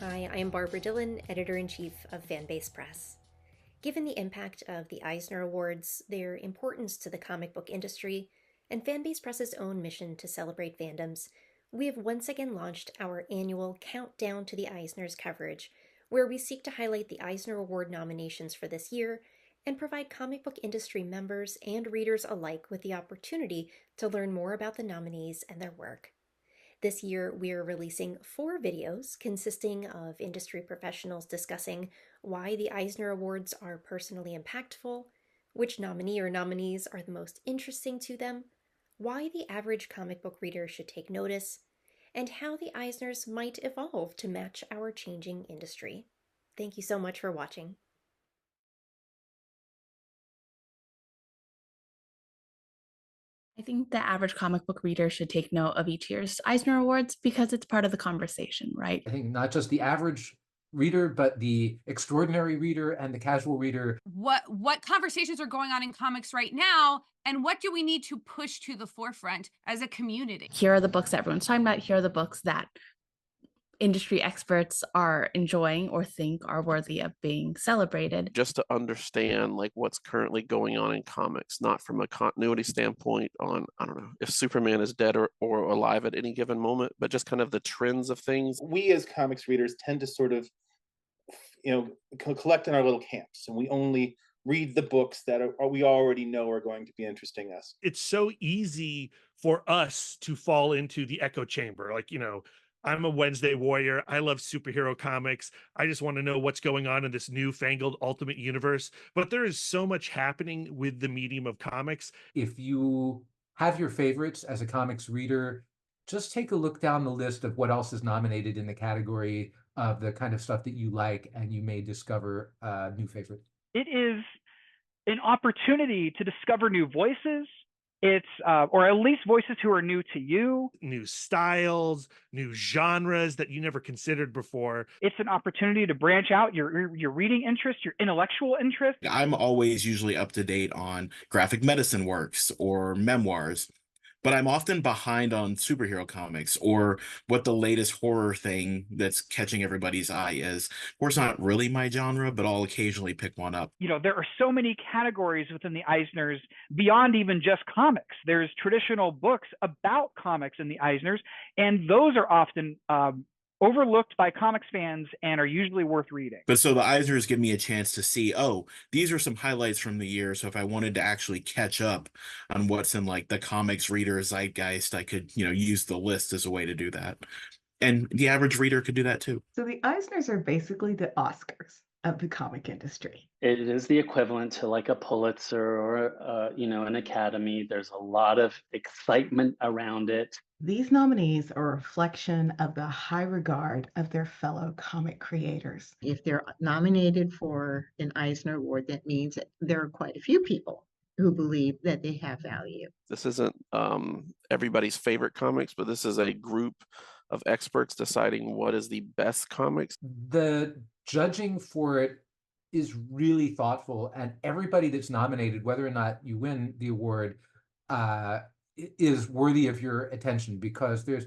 Hi, I am Barbra Dillon, Editor-in-Chief of Fanbase Press. Given the impact of the Eisner Awards, their importance to the comic book industry, and Fanbase Press's own mission to celebrate fandoms, we have once again launched our annual Countdown to the Eisners coverage, where we seek to highlight the Eisner Award nominations for this year and provide comic book industry members and readers alike with the opportunity to learn more about the nominees and their work. This year, we are releasing 4 videos consisting of industry professionals discussing why the Eisner Awards are personally impactful, which nominee or nominees are the most interesting to them, why the average comic book reader should take notice, and how the Eisners might evolve to match our changing industry. Thank you so much for watching. I think the average comic book reader should take note of each year's Eisner Awards because it's part of the conversation, right? I think not just the average reader, but the extraordinary reader and the casual reader. What conversations are going on in comics right now, and what do we need to push to the forefront as a community? Here are the books that everyone's talking about. Here are the books that industry experts are enjoying or think are worthy of being celebrated. Just to understand like what's currently going on in comics, not from a continuity standpoint on, I don't know, if Superman is dead or alive at any given moment, but just kind of the trends of things. We as comics readers tend to sort of, collect in our little camps, and we only read the books that we already know are going to be interesting us. It's so easy for us to fall into the echo chamber. Like, I'm a Wednesday warrior. I love superhero comics. I just want to know what's going on in this newfangled ultimate universe. But there is so much happening with the medium of comics. If you have your favorites as a comics reader, just take a look down the list of what else is nominated in the category of the kind of stuff that you like, and you may discover a new favorite. It is an opportunity to discover new voices. It's or at least voices who are new to you. New styles, new genres that you never considered before. It's an opportunity to branch out your reading interest, your intellectual interest. I'm always usually up to date on graphic medicine works or memoirs, but I'm often behind on superhero comics or what the latest horror thing that's catching everybody's eye is. Of course, not really my genre, but I'll occasionally pick one up. There are so many categories within the Eisners beyond even just comics. There's traditional books about comics in the Eisners, and those are often overlooked by comics fans and are usually worth reading. But so the Eisners give me a chance to see, oh, these are some highlights from the year. So if I wanted to actually catch up on what's in like the comics reader zeitgeist, I could, use the list as a way to do that. And the average reader could do that too. So the Eisners are basically the Oscars of the comic industry. It is the equivalent to like a Pulitzer or, an Academy. There's a lot of excitement around it. These nominees are a reflection of the high regard of their fellow comic creators. If they're nominated for an Eisner Award, that means that there are quite a few people who believe that they have value. This isn't everybody's favorite comics, but this is a group of experts deciding what is the best comics. The judging for it is really thoughtful, and everybody that's nominated, whether or not you win the award, is worthy of your attention, because there's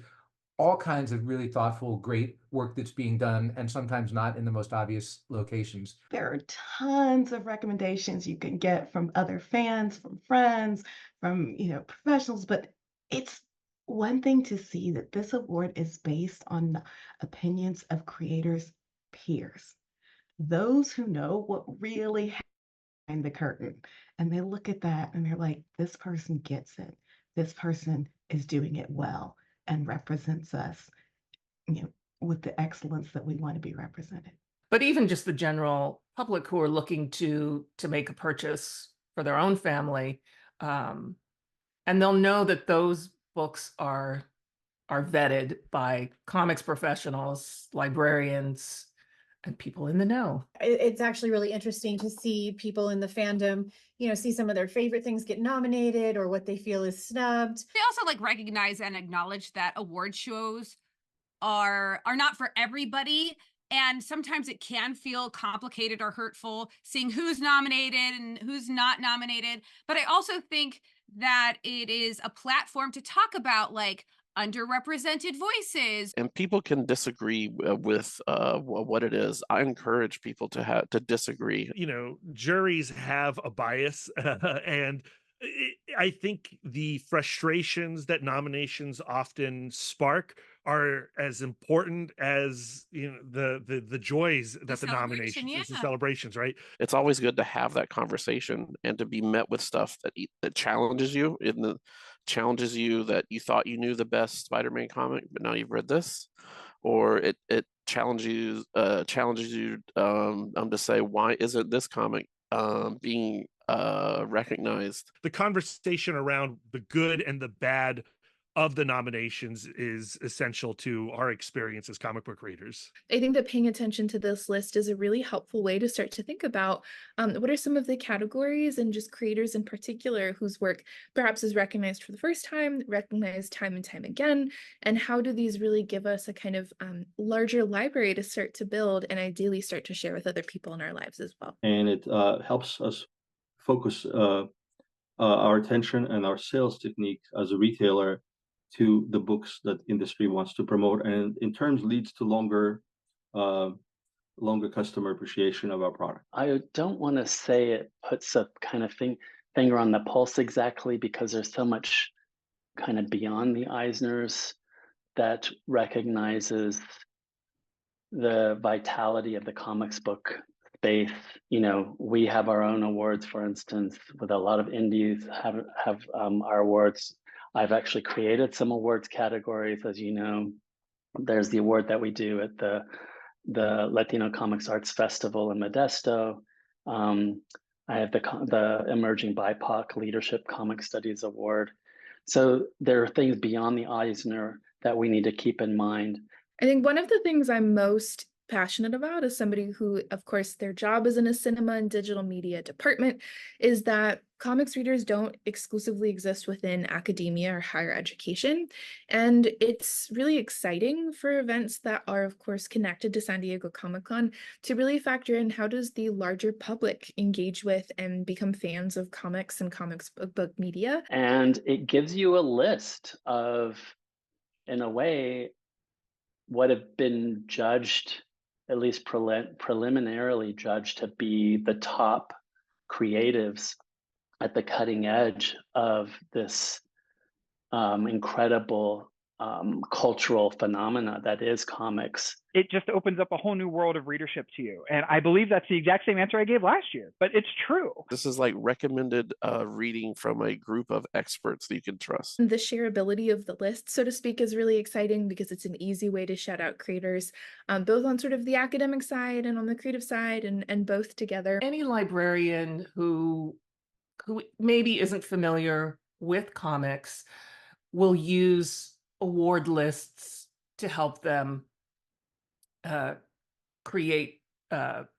all kinds of really thoughtful, great work that's being done, and sometimes not in the most obvious locations. There are tons of recommendations you can get from other fans, from friends, from professionals, but it's one thing to see that this award is based on the opinions of creators' peers, those who know what really happened behind the curtain, and they look at that and they're like, this person gets it. This person is doing it well and represents us, with the excellence that we want to be represented. But even just the general public who are looking to make a purchase for their own family, and they'll know that those books are vetted by comics professionals, librarians, and people in the know. It's actually really interesting to see people in the fandom, see some of their favorite things get nominated or what they feel is snubbed. They also recognize and acknowledge that award shows are not for everybody. And sometimes it can feel complicated or hurtful seeing who's nominated and who's not nominated. But I also think that it is a platform to talk about underrepresented voices. And people can disagree with what it is. I encourage people to disagree. You know, juries have a bias, and I think the frustrations that nominations often spark are as important as, you know, the joys that the nominations, the celebrations, right? It's always good to have that conversation and to be met with stuff that challenges you challenges you that you thought you knew the best Spider-Man comic, but now you've read this, or it challenges you to say, why isn't this comic being recognized? The conversation around the good and the bad of the nominations is essential to our experience as comic book readers. I think that paying attention to this list is a really helpful way to start to think about what are some of the categories and just creators in particular whose work perhaps is recognized for the first time, recognized time and time again, and how do these really give us a kind of larger library to start to build and ideally start to share with other people in our lives as well. And it helps us focus our attention and our sales technique as a retailer to the books that industry wants to promote, and in turn leads to longer customer appreciation of our product. I don't want to say it puts a kind of finger on the pulse exactly, because there's so much kind of beyond the Eisners that recognizes the vitality of the comics book space. You know, we have our own awards, for instance, with a lot of indies have our awards. I've actually created some awards categories, as you know. There's the award that we do at the Latino Comics Arts Festival in Modesto. I have the Emerging BIPOC Leadership Comic Studies Award. So there are things beyond the Eisner that we need to keep in mind. I think one of the things I'm most passionate about as somebody who, of course, their job is in a cinema and digital media department, is that comics readers don't exclusively exist within academia or higher education. And it's really exciting for events that are, of course, connected to San Diego Comic-Con to really factor in how does the larger public engage with and become fans of comics and comics book media. And it gives you a list of, in a way, what have been judged, at least preliminarily judged, to be the top creatives at the cutting edge of this incredible cultural phenomena that is comics. It just opens up a whole new world of readership to you. And I believe that's the exact same answer I gave last year, but it's true. This is like recommended reading from a group of experts that you can trust. The shareability of the list, so to speak, is really exciting because it's an easy way to shout out creators, both on sort of the academic side and on the creative side, and both together. Any librarian who maybe isn't familiar with comics will use award lists to help them create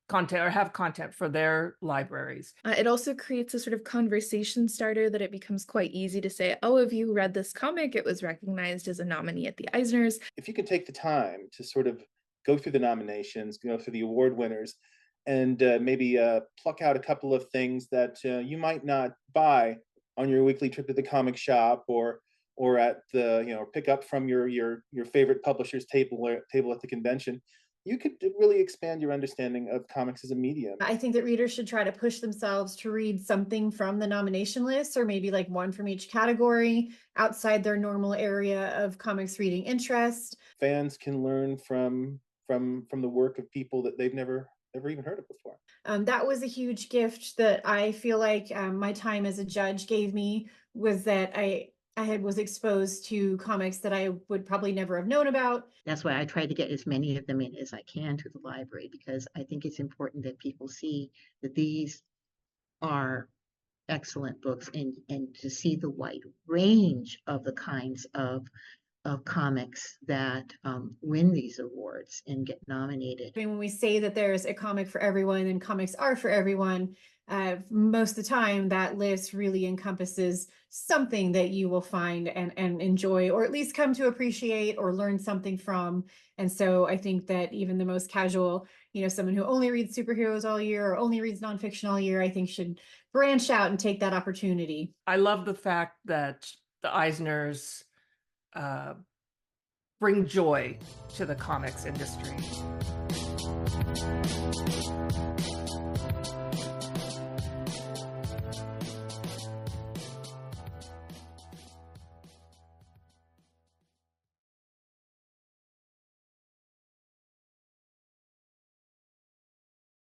content or have content for their libraries. It also creates a sort of conversation starter that it becomes quite easy to say, oh, have you read this comic? It was recognized as a nominee at the Eisners. If you can take the time to sort of go through the nominations, go through the award winners, and maybe pluck out a couple of things that you might not buy on your weekly trip to the comic shop, or at the, you know, pick up from your favorite publisher's table at the convention, you could really expand your understanding of comics as a medium. I think that readers should try to push themselves to read something from the nomination list, or maybe like one from each category outside their normal area of comics reading interest. Fans can learn from the work of people that they've never even heard of before. That was a huge gift that I feel like my time as a judge gave me, was that I was exposed to comics that I would probably never have known about. That's why I try to get as many of them in as I can to the library, because I think it's important that people see that these are excellent books, and to see the wide range of the kinds of comics that win these awards and get nominated. I mean, when we say that there's a comic for everyone and comics are for everyone, most of the time that list really encompasses something that you will find and enjoy, or at least come to appreciate or learn something from. And so I think that even the most casual, you know, someone who only reads superheroes all year or only reads nonfiction all year, I think should branch out and take that opportunity. I love the fact that the Eisners bring joy to the comics industry.